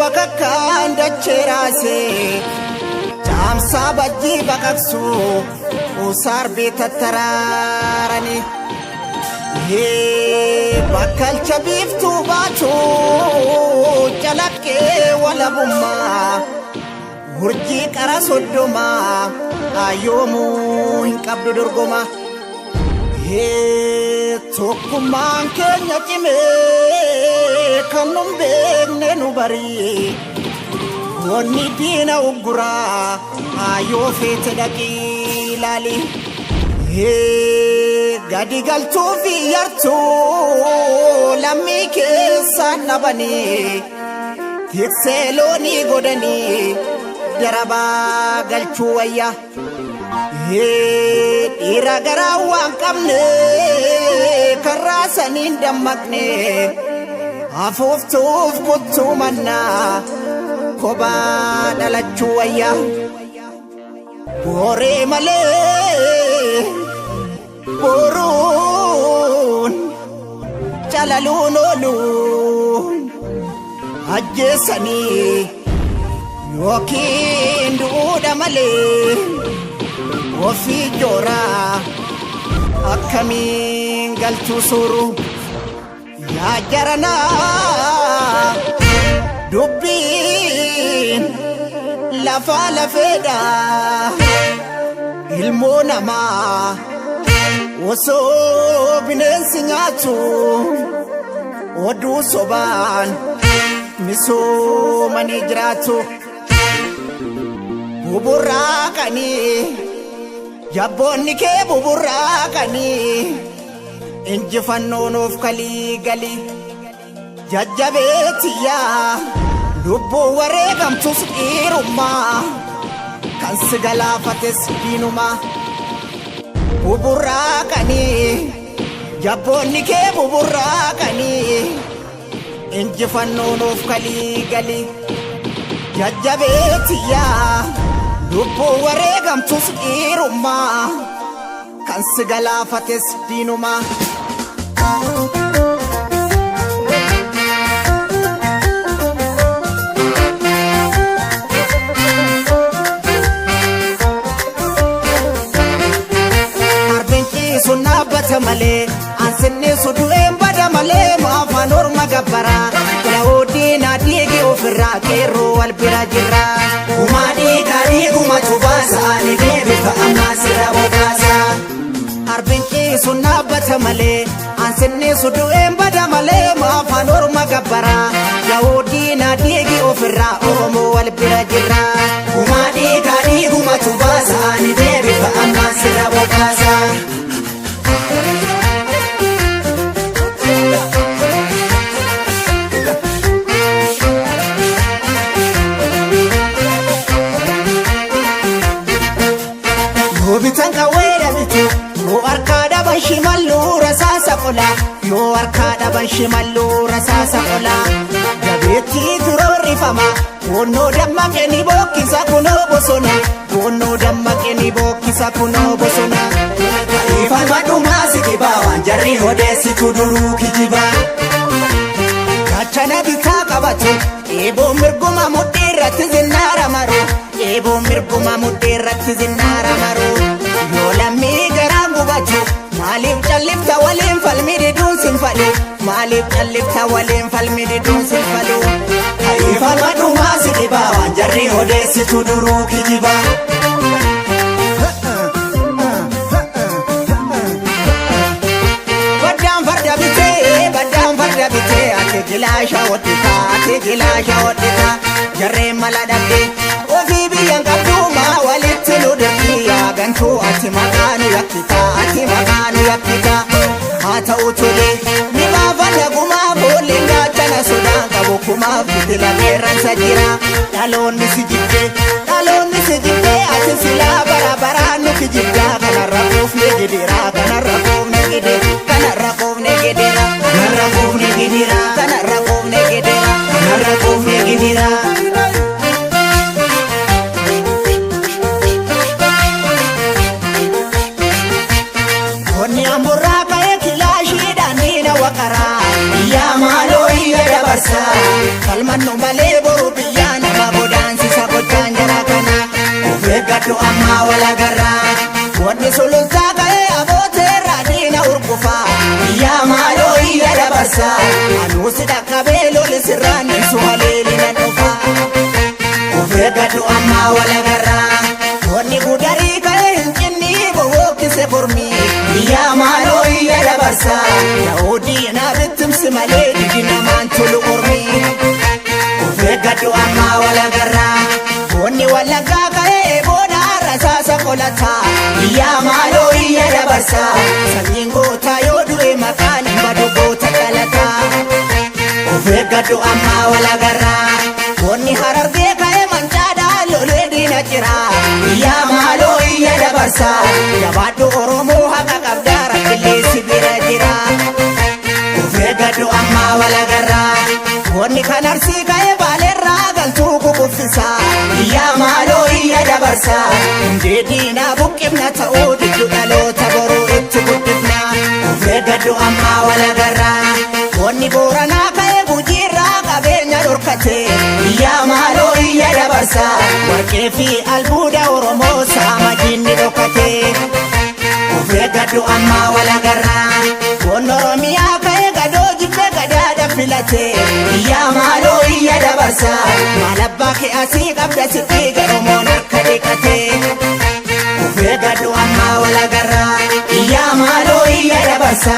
bakakkaan dacheeraase jaamsaa bajjii baqaqsu usaarbii tattaraarani bakkalcha biiftuu baachuu calaqqee walabummaa urjii qara soddomaa ayyoomuu hin qabdu dorgoma tokkummaan keenya cimee kan nun beekne nu barii wanni diina ugguraa ayyoo feete dhaqii ilaali gadi galtuu fi yartuu lammii keessaan dhabanii tiksee loonii godhanii darabaa galchuu wayya dhiira garaa waan qabne karraa saniin dammaqne hafuuftuuf kuttuu mannaa kophaa dhalachuu wayya booree malee boruun calaluun ooluun ajjeessanii yookiin duudha malee ofii jooraa akkamiin galchuu suuru yaa jaranaa dubbiin lafaa lafeedha ilmoo namaa osoo bineensi nyaatu oduu sobaan misoomanii jiraatu buburraaqanii jabboonni kee buburraaqanii injifannoonuuf kalii galii jajjabeetiyyaa lubbuu wareegamtus dhiirummaa kan si galaafates diinumaa buburraaqanii jabboonni kee buburraaqanii injifannoonuuf kalii galii jajjabeetiyyaa lubbuu wareegamtus dhiirummaa kan si galaafates diinumaa sunnabata malee ansinni sudu'een bada malee maafaan orma gabbaraa yaa'uuddiin adiigi ofirraa qeerroo wal bira jirra gumaa dhiigaanii gumatu baasa ani deebika ammaa sirra bobaasa arbinqii sunnabata malee ansinni sudu'een bada malee maafaan orma gabbaraa yaa'uuddiin adiigi ofirraa oromoo wal bira jirra gumaa dhiigaanii gumatu baasa ani deebika ammaa sirra bobaasa bitanka weera bitu yoo arkaadha ban shimalluu rasaasa qola yoo arkaadha ban shimalluu rasaasa qola jabeettii turoorrifama wonnoo dammaqe ni bookkisa kunoo bosona wonnoo dammaqe ni bookkisa kunoo bosona ifan badhumaa si dhibaa waan jarri odeessitu duruu kijibaa gachana bitaa qabatu eeboo mirguma mudhii irratti zinnaara maru eeboo mirguma mudhii irratti zinnaara maru yoo lammii garaan gubatu maaliif callifta waliin falmi diduun sin falu maaliif callifta waliin falmi diduun sin falu ifan badhumaa si dhibaa waan jarri odeessitu duruu kijibaa ate gilaasha wadhita jarreen mala dhabde ofii biyyan qabduumaa walitti nu dirqiyaa gantuu ati maqaanu yakkita haa ta'u tolee ni baafanna gumaa boolleen gaachana sodaan qabu kumaaf fitila qeerransa jira dhaloonni si jibbe ati silaa baraan nu kijibdaa kanarra quufne gidira kanarra quufne gidira kanarra quufne gidira kanarra quufne gidira kanarra quufne gidira kanarra quufne gidira konni amburraa ka'ee kilaashiidhaan diina waqaraa yaa maaloo iyya dabarsaa falmannu malee boru dhufa yaa maaloo iyya dabarsa anuusi dhaqqabee lole sirraan dhiisu haleelina dhufa of eeggadhu ammaa wal agarraa wanni gudarii ka'ee hin cinni bobbookkise kormi yaa maaloo iyya dabarsa yaa'uu diinaa bittimsi malee didi namaan tolu kormi of eeggadhu ammaa wal agarraa wanni wallaggaa ka'ee booda rasaasa qolata yaa maaloo iyya dabarsa sanyiin gootaa yoo du'e maqaan hin badu goota dhalata of eeggadhu ammaa wal agarraa wanni harargee ka'ee mancaadhaa lolee diina jira yaa maaloo iyya dabarsa jabaadhu oromoo haqa qabdaa rabbillee si bira jira of eeggadhu ammaa wal agarraa wanni kan arsii ka'ee baaleerraa galtuu kukuffisa yaa maaloo iyya dabarsa hundee diinaa buqqifna ta'uu diddu dhaloota boruu itti guddifna of eeggadhu ammaa wal agarraa wanni booranaa ka'ee gujiirraa qabeenya dhorkate yaa maaloo iyya dabarsa warqee fi albuuda oromoo saama diinni dhokate of eeggadhu ammaa wal agarraa wanni oromiyaa ka'ee gadoo jibbe gadaadha filate yaa maaloo iyya dabarsa maal abbaa kee asii qabda sitti garomoon akka dhiqate of eeggadhu ammaa wal agarraa yaa maaloo iyya dabarsa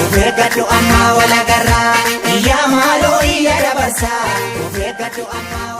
of eeggadhu ammaa wal agarraa yaa maaloo iyya dabarsa of eeggadhu ammaa